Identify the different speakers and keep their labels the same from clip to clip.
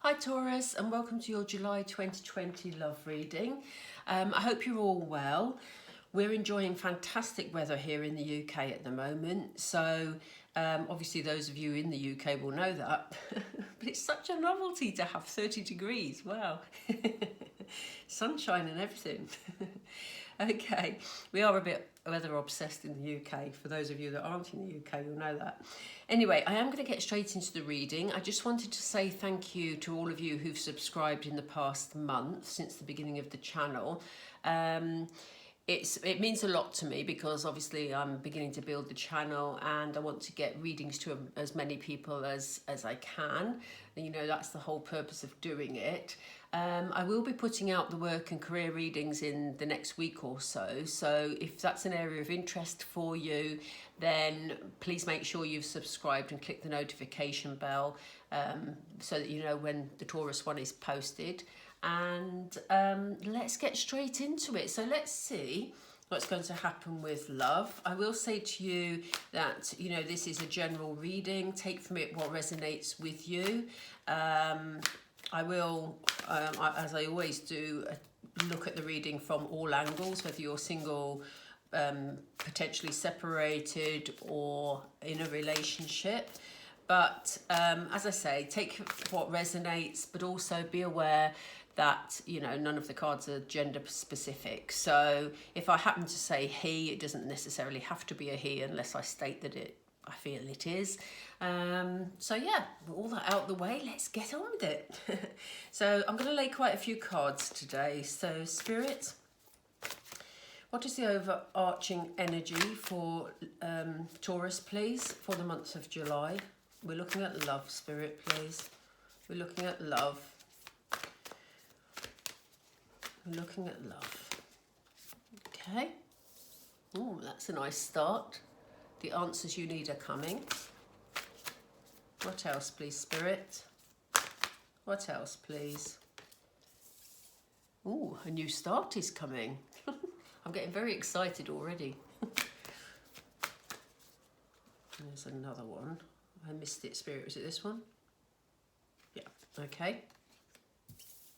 Speaker 1: Hi Taurus, and welcome to your July 2020 love reading. I hope you're all well. We're enjoying fantastic weather here in the UK at the moment, so obviously those of you in the UK will know that, but it's such a novelty to have 30 degrees, wow. Sunshine and everything. Okay, we are a bit weather obsessed in the UK. For those of you that aren't in the UK, you'll know that. Anyway, I am going to get straight into the reading. I just wanted to say thank you to all of you who've subscribed in the past month since the beginning of the channel. It means a lot to me because obviously I'm beginning to build the channel and I want to get readings to as many people as I can. You know, that's the whole purpose of doing it. I will be putting out the work and career readings in the next week or so. So if that's an area of interest for you, then please make sure you've subscribed and click the notification bell so that you know when the Taurus one is posted. And let's get straight into it. So let's see what's going to happen with love. I will say to you that, you know, this is a general reading. Take from it what resonates with you. I will, as I always do, look at the reading from all angles, whether you're single, potentially separated, or in a relationship. But as I say, take what resonates, but also be aware that, you know, none of the cards are gender specific. So if I happen to say he, it doesn't necessarily have to be a he unless I state that I feel it is. So yeah, with all that out the way, let's get on with it. So I'm going to lay quite a few cards today. So Spirit, what is the overarching energy for Taurus, please, for the month of July? We're looking at love, Spirit, please. We're looking at love. We're looking at love. Okay. Oh, that's a nice start. The answers you need are coming. What else, please, Spirit? What else, please? Oh, a new start is coming. I'm getting very excited already. There's another one. I missed it, Spirit. Was it this one? Yeah. Okay.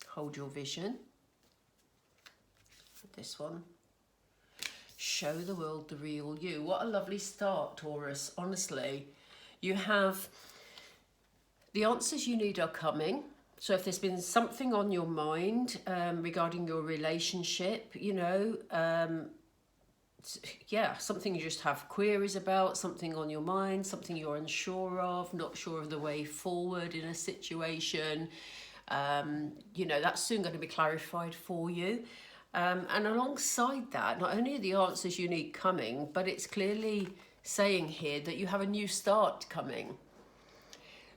Speaker 1: Hold your vision. This one. Show the world the real you. What a lovely start, Taurus. Honestly, you have the answers you need are coming. So if there's been something on your mind regarding your relationship, you know, yeah, something you just have queries about, something on your mind, something you're unsure of, not sure of the way forward in a situation, you know, that's soon going to be clarified for you. And alongside that, not only are the answers you need coming, but it's clearly saying here that you have a new start coming.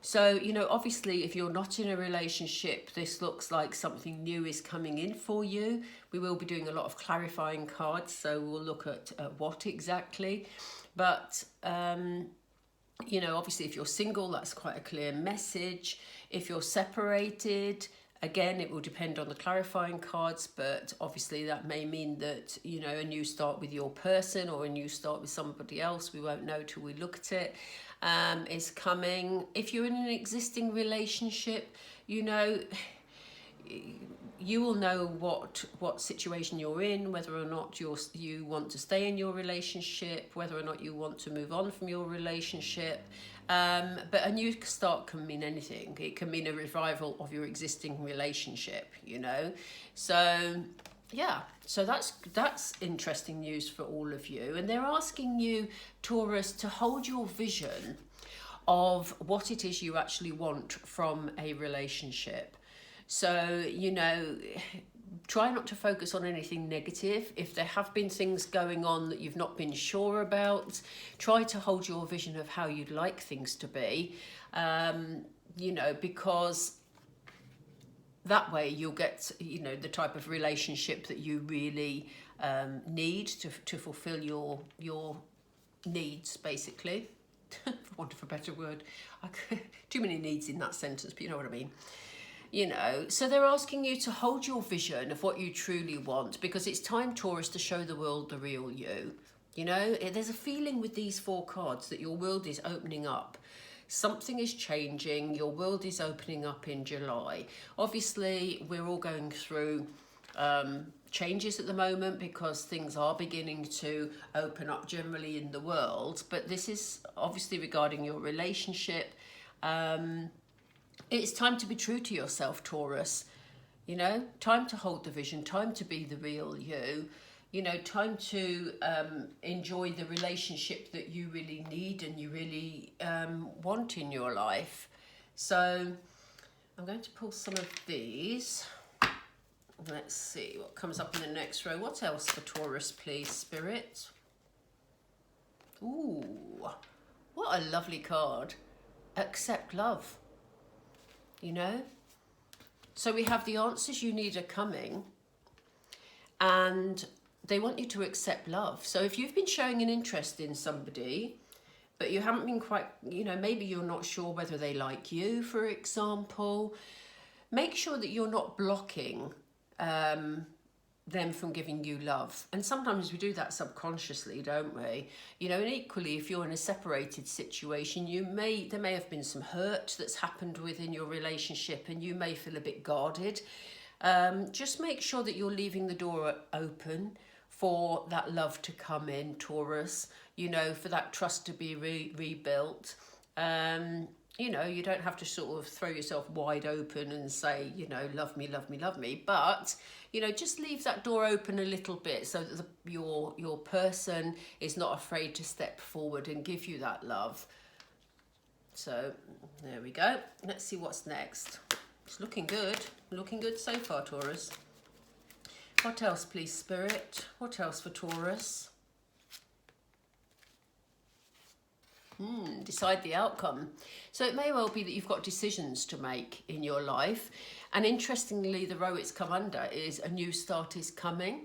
Speaker 1: So, you know, obviously, if you're not in a relationship, this looks like something new is coming in for you. We will be doing a lot of clarifying cards, so we'll look at what exactly. But, you know, obviously, if you're single, that's quite a clear message. If you're separated, again, it will depend on the clarifying cards, but obviously that may mean that, you know, a new start with your person or a new start with somebody else, we won't know till we look at it, is coming. If you're in an existing relationship, you know, you will know what situation you're in, whether or not you want to stay in your relationship, whether or not you want to move on from your relationship. But a new start can mean anything. It can mean a revival of your existing relationship, you know. So yeah, so that's interesting news for all of you. And they're asking you, Taurus, to hold your vision of what it is you actually want from a relationship. So, you know, try not to focus on anything negative. If there have been things going on that you've not been sure about, try to hold your vision of how you'd like things to be, you know, because that way you'll get, you know, the type of relationship that you really need to fulfill your needs, basically. For want of a better word. Too many needs in that sentence, but you know what I mean. You know, so they're asking you to hold your vision of what you truly want, because it's time, Taurus, to show the world the real you. You know, there's a feeling with these four cards that your world is opening up Something is changing. Your world is opening up in July. Obviously, we're all going through changes at the moment because things are beginning to open up generally in the world. But this is obviously regarding your relationship. It's time to be true to yourself, Taurus. You know, time to hold the vision, time to be the real you. You know, time to enjoy the relationship that you really need and you really want in your life. So I'm going to pull some of these. Let's see what comes up in the next row. What else for Taurus, please, Spirit? Ooh, what a lovely card. Accept love. You know? So we have the answers you need are coming, and they want you to accept love. So if you've been showing an interest in somebody, but you haven't been quite, you know, maybe you're not sure whether they like you, for example, make sure that you're not blocking them from giving you love. And sometimes we do that subconsciously, don't we? You know, and equally, if you're in a separated situation, there may have been some hurt that's happened within your relationship and you may feel a bit guarded. Just make sure that you're leaving the door open for that love to come in, Taurus, you know, for that trust to be rebuilt. You know, you don't have to sort of throw yourself wide open and say, you know, love me, love me, love me. But, you know, just leave that door open a little bit so that your person is not afraid to step forward and give you that love. So there we go. Let's see what's next. It's looking good. Looking good so far, Taurus. What else, please, Spirit? What else for Taurus? Decide the outcome. So it may well be that you've got decisions to make in your life. And interestingly, the row it's come under is a new start is coming.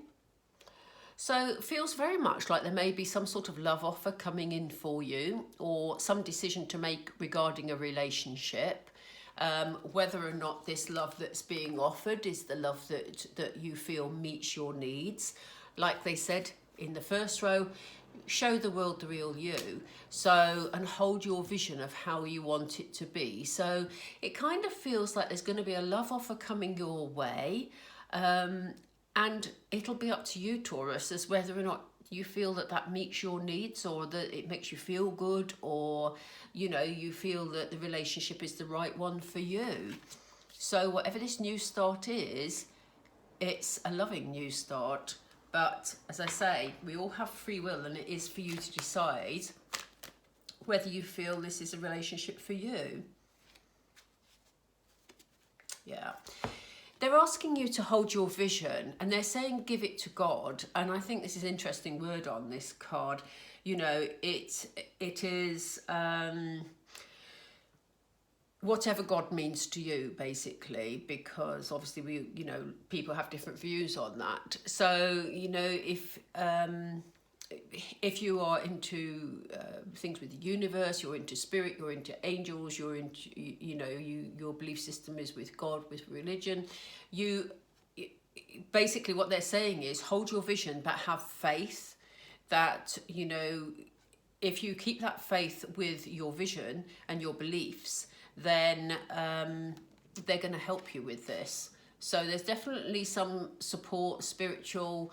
Speaker 1: So it feels very much like there may be some sort of love offer coming in for you, or some decision to make regarding a relationship. Whether or not this love that's being offered is the love that you feel meets your needs. Like they said in the first row, show the world the real you. So, and hold your vision of how you want it to be. So it kind of feels like there's going to be a love offer coming your way. And it'll be up to you, Taurus, as whether or not you feel that meets your needs, or that it makes you feel good, or, you know, you feel that the relationship is the right one for you. So whatever this new start is, it's a loving new start. But as I say, we all have free will, and it is for you to decide whether you feel this is a relationship for you. Yeah. They're asking you to hold your vision, and they're saying give it to God. And I think this is an interesting word on this card. You know, it is whatever God means to you, basically, because obviously people have different views on that. So, you know, if you are into things with the universe, you're into spirit, you're into angels, you're into, your belief system is with God, with religion, basically what they're saying is hold your vision, but have faith that, you know, if you keep that faith with your vision and your beliefs, then they're going to help you with this. So there's definitely some support, spiritual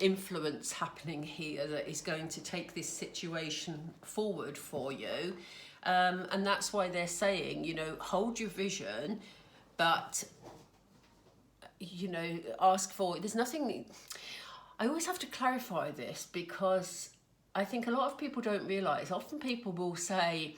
Speaker 1: influence happening here that is going to take this situation forward for you. And that's why they're saying, you know, hold your vision, but, you know, ask for, there's nothing, I always have to clarify this because I think a lot of people don't realise, often people will say,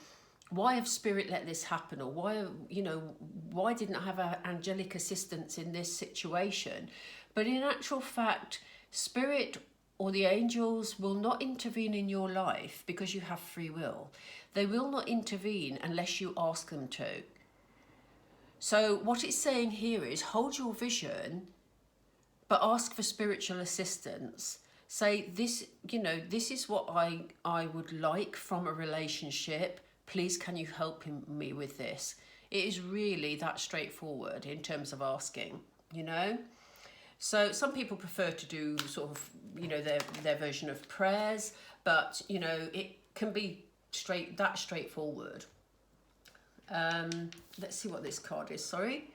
Speaker 1: why have spirit let this happen? Or why didn't I have angelic assistance in this situation? But in actual fact, spirit or the angels will not intervene in your life because you have free will. They will not intervene unless you ask them to. So what it's saying here is hold your vision, but ask for spiritual assistance. Say this, you know, this is what I would like from a relationship. Please, can you help me with this? It is really that straightforward in terms of asking, you know? So some people prefer to do sort of, you know, their version of prayers, but, you know, it can be that straightforward. Let's see what this card is, sorry.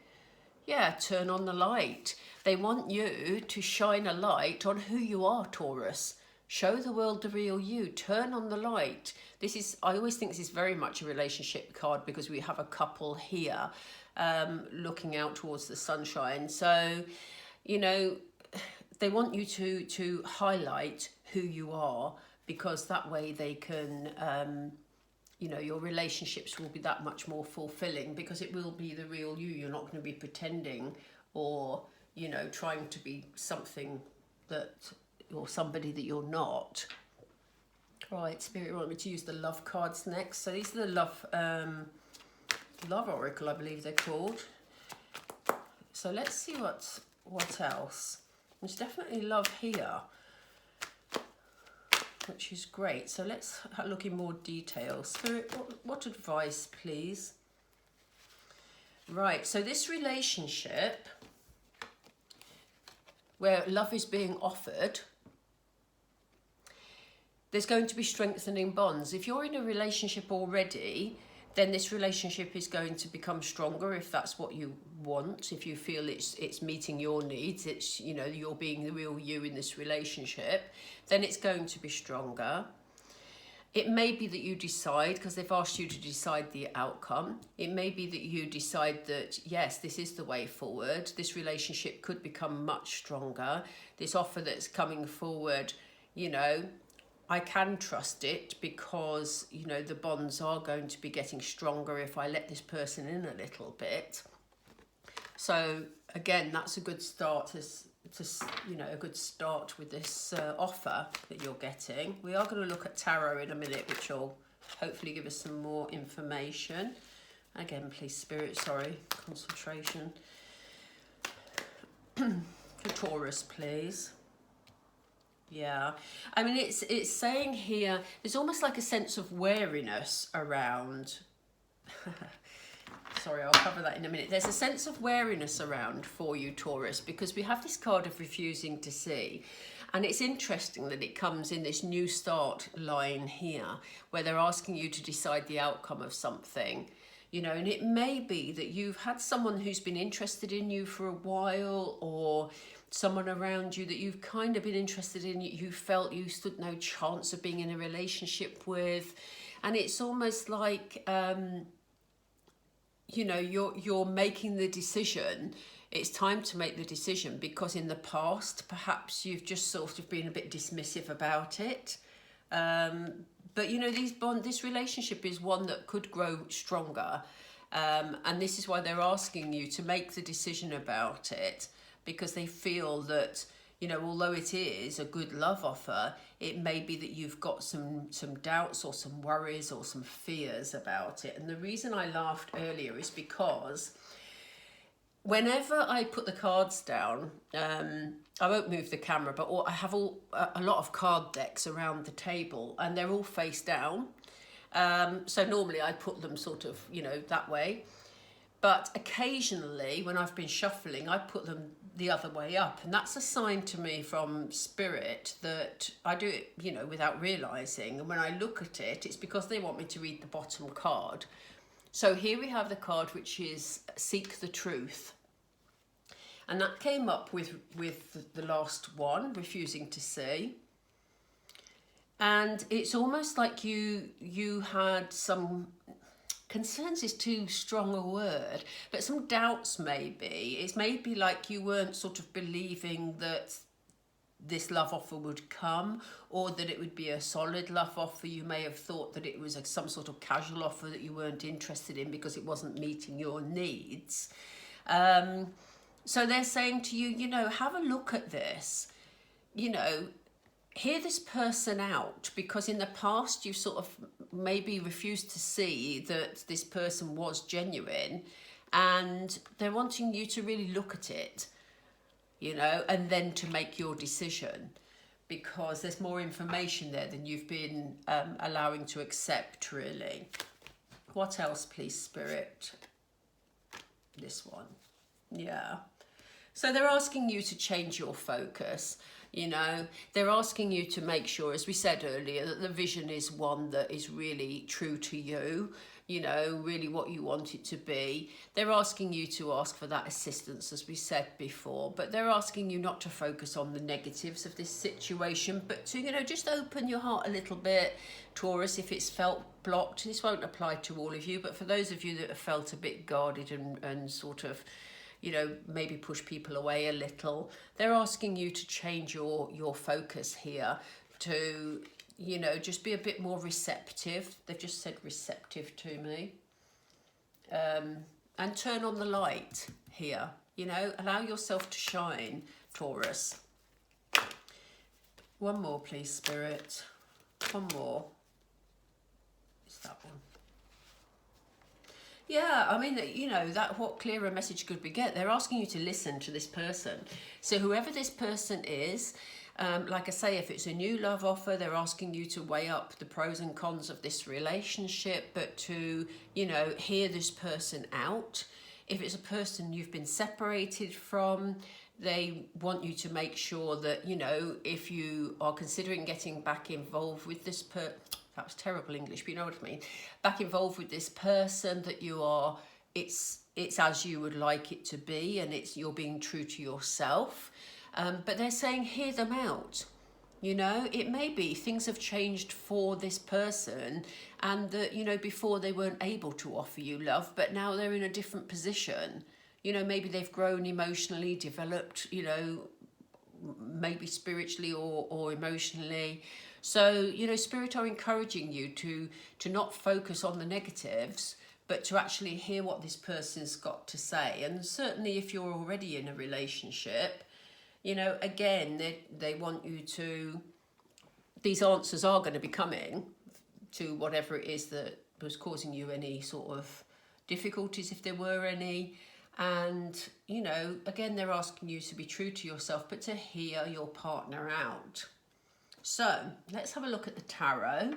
Speaker 1: Yeah, turn on the light. They want you to shine a light on who you are, Taurus. Show the world the real you. Turn on the light. This is, I always think this is very much a relationship card because we have a couple here looking out towards the sunshine. So, you know, they want you to highlight who you are, because that way they can, you know, your relationships will be that much more fulfilling because it will be the real you. You're not going to be pretending or, you know, trying to be something that, or somebody that you're not. Right, Spirit want me to use the love cards next. So these are the love oracle, I believe they're called. So let's see what else. There's definitely love here, which is great. So let's look in more detail. Spirit, what advice, please? Right, so this relationship where love is being offered, there's going to be strengthening bonds. If you're in a relationship already, then this relationship is going to become stronger if that's what you want. If you feel it's meeting your needs, it's, you know, you're being the real you in this relationship, then it's going to be stronger. It may be that you decide, because they've asked you to decide the outcome, it may be that you decide that, yes, this is the way forward. This relationship could become much stronger. This offer that's coming forward, you know, I can trust it because, you know, the bonds are going to be getting stronger if I let this person in a little bit. So again, that's a good start to you know, a good start with this offer that you're getting. We are going to look at tarot in a minute, which will hopefully give us some more information. Again, please, Spirit, sorry, concentration. For Taurus, please. Yeah, I mean, it's saying here, there's almost like a sense of wariness around. Sorry, I'll cover that in a minute. There's a sense of wariness around for you, Taurus, because we have this card of refusing to see. And it's interesting that it comes in this new start line here, where they're asking you to decide the outcome of something. You know, and it may be that you've had someone who's been interested in you for a while, or someone around you that you've kind of been interested in, you felt you stood no chance of being in a relationship with. And it's almost like, you know, you're making the decision. It's time to make the decision, because in the past, perhaps you've just sort of been a bit dismissive about it. But, you know, this relationship is one that could grow stronger. And this is why they're asking you to make the decision about it, because they feel that, you know, although it is a good love offer, it may be that you've got some doubts or some worries or some fears about it. And the reason I laughed earlier is because whenever I put the cards down, I won't move the camera, but I have a lot of card decks around the table, and they're all face down. So normally I put them sort of, you know, that way. But occasionally when I've been shuffling, I put them the other way up. And that's a sign to me from Spirit that I do it, you know, without realising. And when I look at it, it's because they want me to read the bottom card. So here we have the card which is Seek the Truth. And that came up with the last one, Refusing to See. And it's almost like you had some concerns is too strong a word, but some doubts maybe. It's maybe like you weren't sort of believing that this love offer would come, or that it would be a solid love offer. You may have thought that it was some sort of casual offer that you weren't interested in because it wasn't meeting your needs. So they're saying to you, you know, have a look at this, you know, hear this person out, because in the past you sort of maybe refused to see that this person was genuine, and they're wanting you to really look at it, you know, and then to make your decision, because there's more information there than you've been allowing to accept, really. What else, please, Spirit? This one. Yeah. So they're asking you to change your focus. You know, they're asking you to make sure, as we said earlier, that the vision is one that is really true to you, you know, really what you want it to be. They're asking you to ask for that assistance, as we said before, but they're asking you not to focus on the negatives of this situation, but to, you know, just open your heart a little bit, Taurus, if it's felt blocked. This won't apply to all of you, but for those of you that have felt a bit guarded and sort of, you know, maybe push people away a little, they're asking you to change your focus here to, you know, just be a bit more receptive. They've just said receptive to me. And turn on the light here, you know, allow yourself to shine, Taurus. One more, please, Spirit. One more. It's that one. Yeah, I mean, you know, that what clearer message could we get? They're asking you to listen to this person. So whoever this person is, like I say, if it's a new love offer, they're asking you to weigh up the pros and cons of this relationship, but to, you know, hear this person out. If it's a person you've been separated from, they want you to make sure that, you know, if you are considering getting back involved with this that was terrible English, but you know what I mean, back involved with this person, that you are, it's as you would like it to be, and you're being true to yourself. But they're saying hear them out. You know, it may be things have changed for this person, and that, you know, before they weren't able to offer you love, but now they're in a different position. You know, maybe they've grown emotionally, developed, you know, maybe spiritually or emotionally. So, you know, Spirit are encouraging you to not focus on the negatives, but to actually hear what this person's got to say. And certainly if you're already in a relationship, you know, again, they want you to, these answers are going to be coming to whatever it is that was causing you any sort of difficulties, if there were any. And, you know, again, they're asking you to be true to yourself, but to hear your partner out. So let's have a look at the tarot.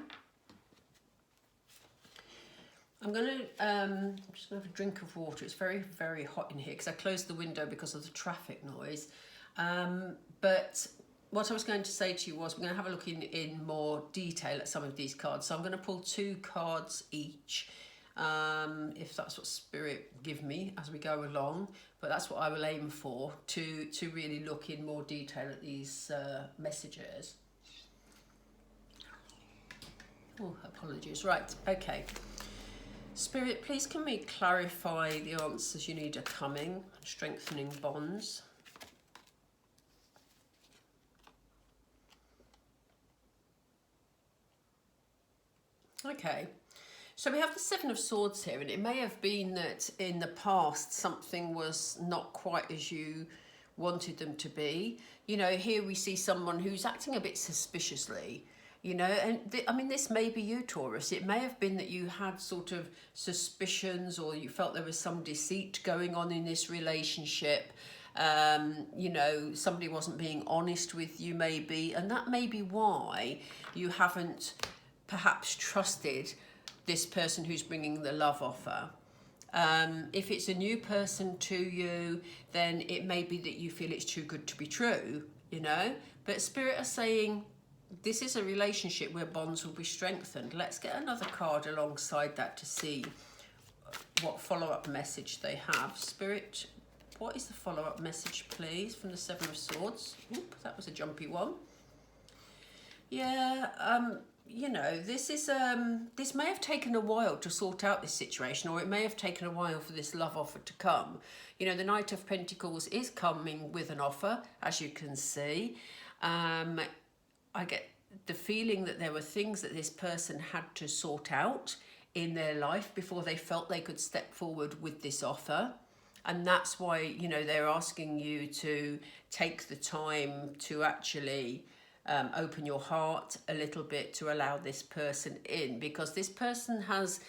Speaker 1: I'm just going to have a drink of water. It's very, very hot in here because I closed the window because of the traffic noise. But what I was going to say to you was we're going to have a look in more detail at some of these cards. So I'm going to pull 2 cards each, if that's what Spirit give me as we go along. But that's what I will aim for, to really look in more detail at these messages. Oh, apologies. Right, okay. Spirit, please can we clarify the answers you need are coming, strengthening bonds. Okay, so we have the 7 of Swords here, and it may have been that in the past something was not quite as you wanted them to be. You know, here we see someone who's acting a bit suspiciously, you know, and I mean, this may be you, Taurus. It may have been that you had sort of suspicions, or you felt there was some deceit going on in this relationship. You know, somebody wasn't being honest with you maybe, and that may be why you haven't perhaps trusted this person who's bringing the love offer. If it's a new person to you, then it may be that you feel it's too good to be true, you know. But Spirit are saying this is a relationship where bonds will be strengthened. Let's get another card alongside that to see what follow-up message they have. Spirit, what is the follow-up message, please, from the 7 of Swords? Oop, that was a jumpy one. Yeah, you know, this is this may have taken a while to sort out this situation, or it may have taken a while for this love offer to come. You know, the Knight of Pentacles is coming with an offer, as you can see. I get the feeling that there were things that this person had to sort out in their life before they felt they could step forward with this offer. And that's why, you know, they're asking you to take the time to actually open your heart a little bit to allow this person in, because this person has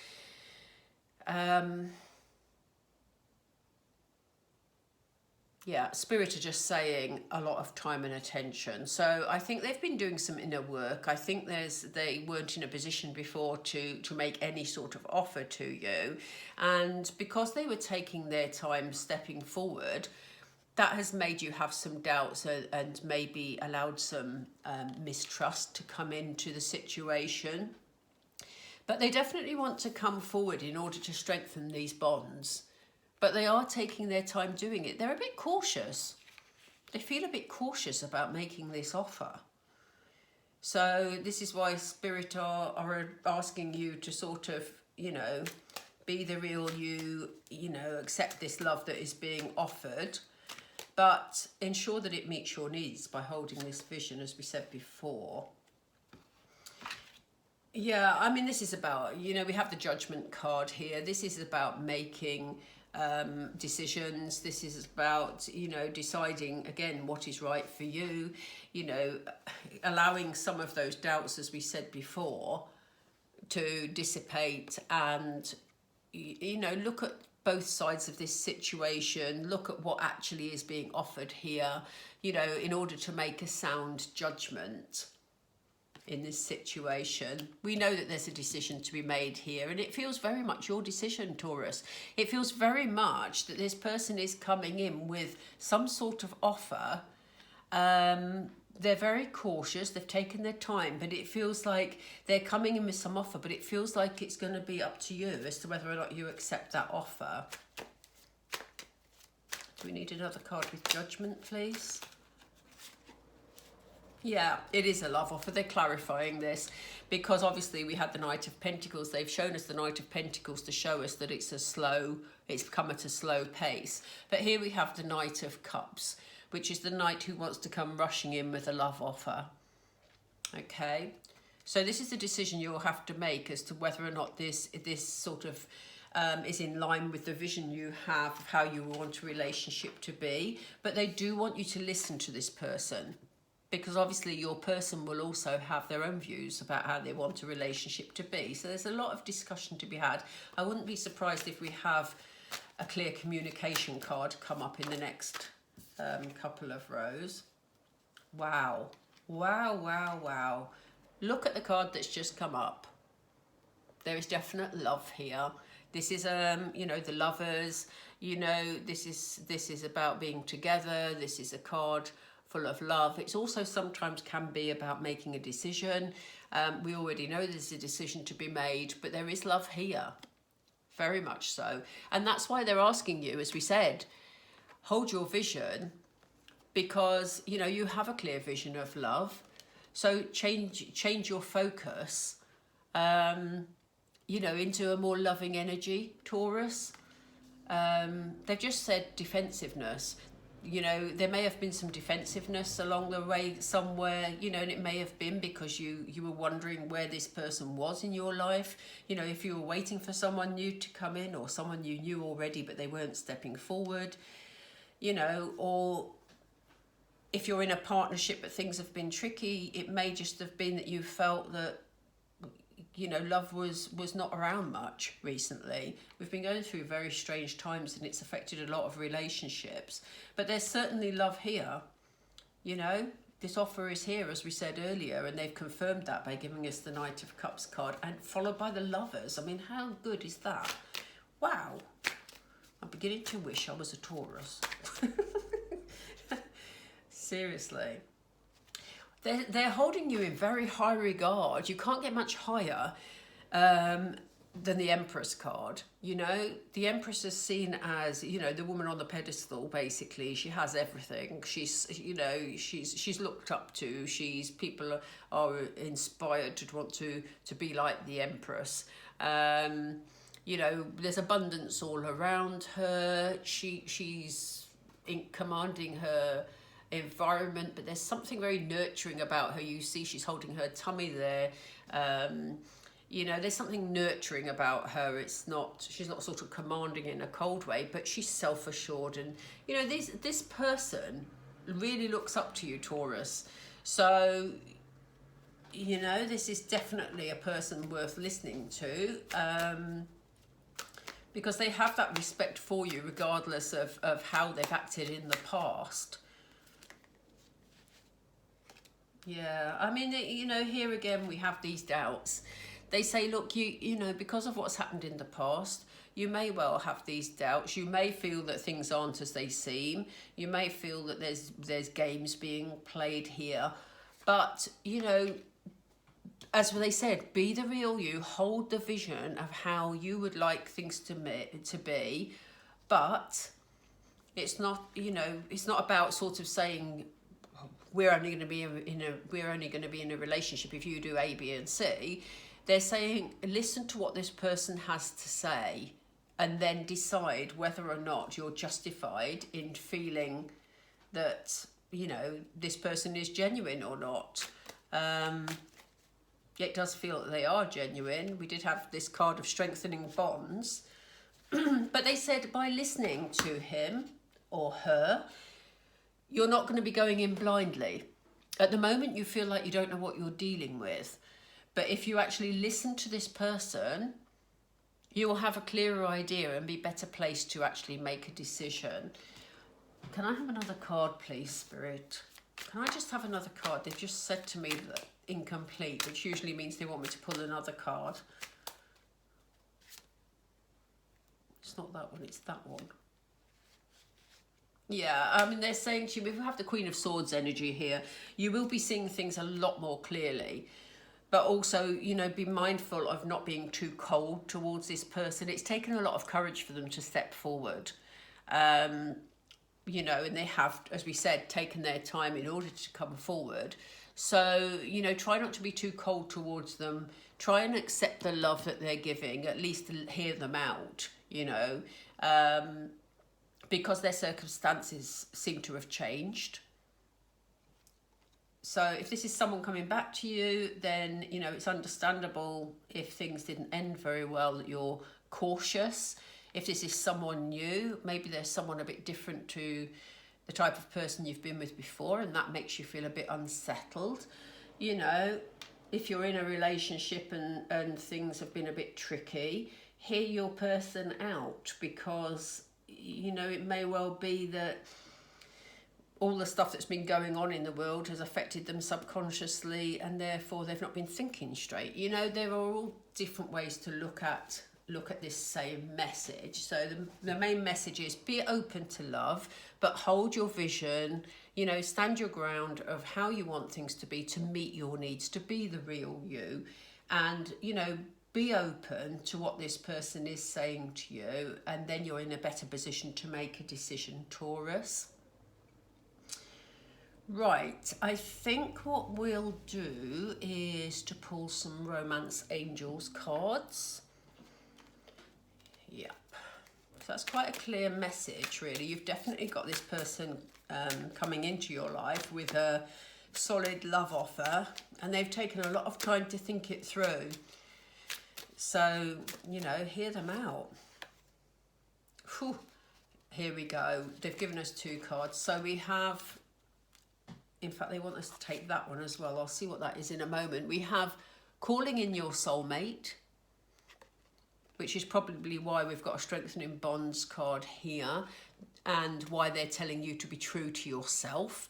Speaker 1: Spirit are just saying a lot of time and attention. So I think they've been doing some inner work. I think they weren't in a position before to make any sort of offer to you, and because they were taking their time stepping forward, that has made you have some doubts and maybe allowed some mistrust to come into the situation. But they definitely want to come forward in order to strengthen these bonds. But they are taking their time doing it. They're a bit cautious. They feel a bit cautious about making this offer. So this is why Spirit are asking you to sort of, you know, be the real you, you know, accept this love that is being offered, but ensure that it meets your needs by holding this vision, as we said before. Yeah, I mean, this is about, you know, we have the Judgment card here. This is about making decisions. This is about, you know, deciding again what is right for you, you know, allowing some of those doubts, as we said before, to dissipate, and, you know, look at both sides of this situation, look at what actually is being offered here, you know, in order to make a sound judgment in this situation. We know that there's a decision to be made here, and it feels very much your decision, Taurus. It feels very much that this person is coming in with some sort of offer. They're very cautious, they've taken their time, but it feels like they're coming in with some offer, but it feels like it's going to be up to you as to whether or not you accept that offer. Do we need another card with Judgment, please? Yeah, it is a love offer. They're clarifying this because obviously we had the Knight of Pentacles. They've shown us the Knight of Pentacles to show us that it's come at a slow pace. But here we have the Knight of Cups, which is the knight who wants to come rushing in with a love offer. Okay, so this is the decision you'll have to make as to whether or not this sort of is in line with the vision you have of how you want a relationship to be. But they do want you to listen to this person, because obviously your person will also have their own views about how they want a relationship to be. So there's a lot of discussion to be had. I wouldn't be surprised if we have a clear communication card come up in the next couple of rows. Wow, wow, wow, wow. Look at the card that's just come up. There is definite love here. This is you know, the lovers, you know, this is about being together. This is a card full of love. It's also sometimes can be about making a decision. We already know there's a decision to be made, but there is love here, very much so. And that's why they're asking you, as we said, hold your vision, because, you know, you have a clear vision of love. So change your focus, you know, into a more loving energy, Taurus. They've just said defensiveness. You know, there may have been some defensiveness along the way somewhere, you know, and it may have been because you were wondering where this person was in your life. You know, if you were waiting for someone new to come in, or someone you knew already but they weren't stepping forward, you know, or if you're in a partnership but things have been tricky, it may just have been that you felt that, you know, love was not around much recently. We've been going through very strange times and it's affected a lot of relationships. But there's certainly love here, you know. This offer is here, as we said earlier, and they've confirmed that by giving us the Knight of Cups card, and followed by the Lovers. I mean, how good is that? Wow. I'm beginning to wish I was a Taurus. Seriously. They're holding you in very high regard. You can't get much higher than the Empress card. You know, the Empress is seen as, you know, the woman on the pedestal, basically. She has everything. She's, you know, she's looked up to. People are inspired to want to be like the Empress. You know, there's abundance all around her. She's commanding her environment, but there's something very nurturing about her. You see she's holding her tummy there. You know, there's something nurturing about her. She's not sort of commanding in a cold way, but she's self-assured, and, you know, this person really looks up to you, Taurus. So, you know, this is definitely a person worth listening to, because they have that respect for you regardless of how they've acted in the past. Yeah, I mean, you know, here again we have these doubts. They say, look, you know, because of what's happened in the past, you may well have these doubts. You may feel that things aren't as they seem. You may feel that there's games being played here. But, you know, as they said, be the real you, hold the vision of how you would like things to be, but it's not, you know, it's not about sort of saying we're only going to be in a relationship if you do A, B, and C. They're saying listen to what this person has to say, and then decide whether or not you're justified in feeling that, you know, this person is genuine or not. It does feel that they are genuine. We did have this card of strengthening bonds. But they said by listening to him or her, you're not going to be going in blindly. At the moment, you feel like you don't know what you're dealing with. But if you actually listen to this person, you will have a clearer idea and be better placed to actually make a decision. Can I have another card, please, Spirit? Can I just have another card? They've just said to me that incomplete, which usually means they want me to pull another card. It's not that one, it's that one. Yeah, I mean, they're saying to you, if you have the Queen of Swords energy here, you will be seeing things a lot more clearly. But also, you know, be mindful of not being too cold towards this person. It's taken a lot of courage for them to step forward. You know, and they have, as we said, taken their time in order to come forward. So, you know, try not to be too cold towards them. Try and accept the love that they're giving, at least to hear them out, you know, because their circumstances seem to have changed. So if this is someone coming back to you, then, you know, it's understandable if things didn't end very well that you're cautious. If this is someone new, maybe there's someone a bit different to the type of person you've been with before, and that makes you feel a bit unsettled. You know, if you're in a relationship and things have been a bit tricky, hear your person out, because, you know, it may well be that all the stuff that's been going on in the world has affected them subconsciously, and therefore they've not been thinking straight. You know, there are all different ways to look at this same message. So the main message is be open to love, but hold your vision, you know, stand your ground of how you want things to be, to meet your needs, to be the real you, and, you know, be open to what this person is saying to you, and then you're in a better position to make a decision, Taurus. Right, I think what we'll do is to pull some Romance Angels cards. Yep. So that's quite a clear message, really. You've definitely got this person coming into your life with a solid love offer, and they've taken a lot of time to think it through. So, you know, hear them out. Whew. Here we go. They've given us 2 cards. So we have, in fact, they want us to take that one as well. I'll see what that is in a moment. We have calling in your soulmate, which is probably why we've got a strengthening bonds card here, and why they're telling you to be true to yourself,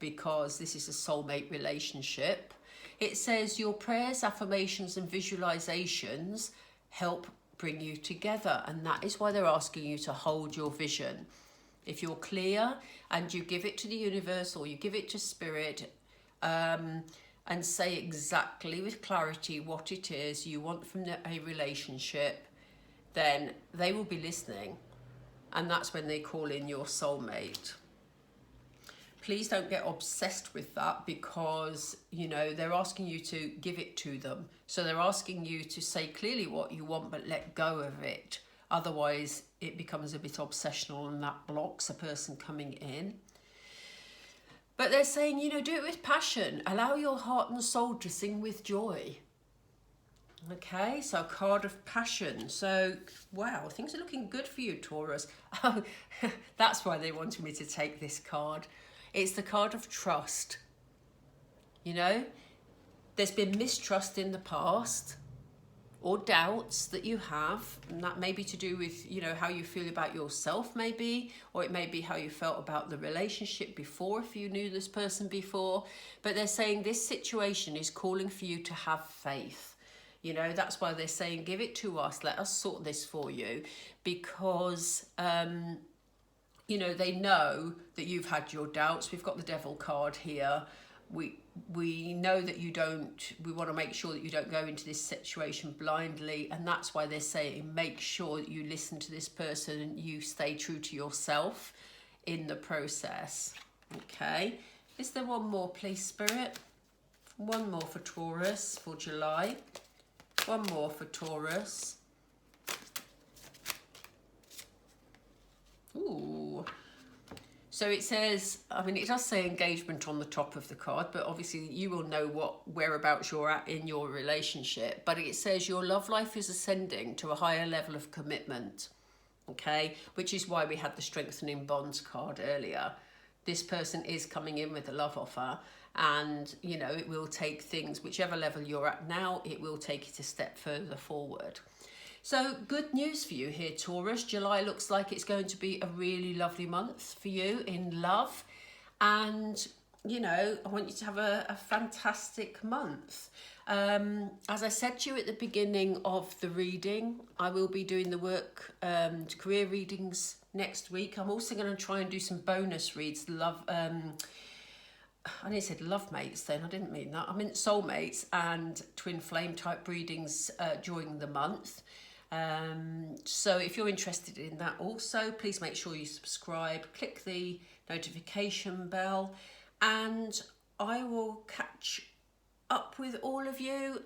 Speaker 1: because this is a soulmate relationship. It says your prayers, affirmations and visualizations help bring you together, and that is why they're asking you to hold your vision. If you're clear and you give it to the universe, or you give it to spirit, and say exactly with clarity what it is you want from a relationship, then they will be listening, and that's when they call in your soulmate. Please don't get obsessed with that, because, you know, they're asking you to give it to them. So they're asking you to say clearly what you want, but let go of it. Otherwise, it becomes a bit obsessional, and that blocks a person coming in. But they're saying, you know, do it with passion. Allow your heart and soul to sing with joy. Okay, so a card of passion. So, wow, things are looking good for you, Taurus. Oh, that's why they wanted me to take this card. It's the card of trust. You know, there's been mistrust in the past, or doubts that you have, and that may be to do with, you know, how you feel about yourself, maybe, or it may be how you felt about the relationship before, if you knew this person before. But they're saying this situation is calling for you to have faith. You know, that's why they're saying, give it to us, let us sort this for you, because you know, they know that you've had your doubts. We've got the Devil card here. we know that you don't, we want to make sure that you don't go into this situation blindly, and that's why they're saying make sure that you listen to this person and you stay true to yourself in the process. Okay, is there one more, please, Spirit? One more for Taurus for July. One more for Taurus. Ooh. So it says, I mean, it does say engagement on the top of the card, but obviously you will know whereabouts you're at in your relationship. But it says your love life is ascending to a higher level of commitment, okay? Which is why we had the strengthening bonds card earlier. This person is coming in with a love offer, and, you know, it will take things, whichever level you're at now, it will take it a step further forward. So good news for you here, Taurus. July looks like it's going to be a really lovely month for you in love. And, you know, I want you to have a fantastic month. As I said to you at the beginning of the reading, I will be doing the work to career readings next week. I'm also going to try and do some bonus reads. I nearly said love mates then, I didn't mean that. I meant soulmates and twin flame type readings during the month. So if you're interested in that also, please make sure you subscribe, click the notification bell, and I will catch up with all of you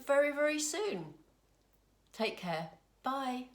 Speaker 1: very, very soon. Take care. Bye.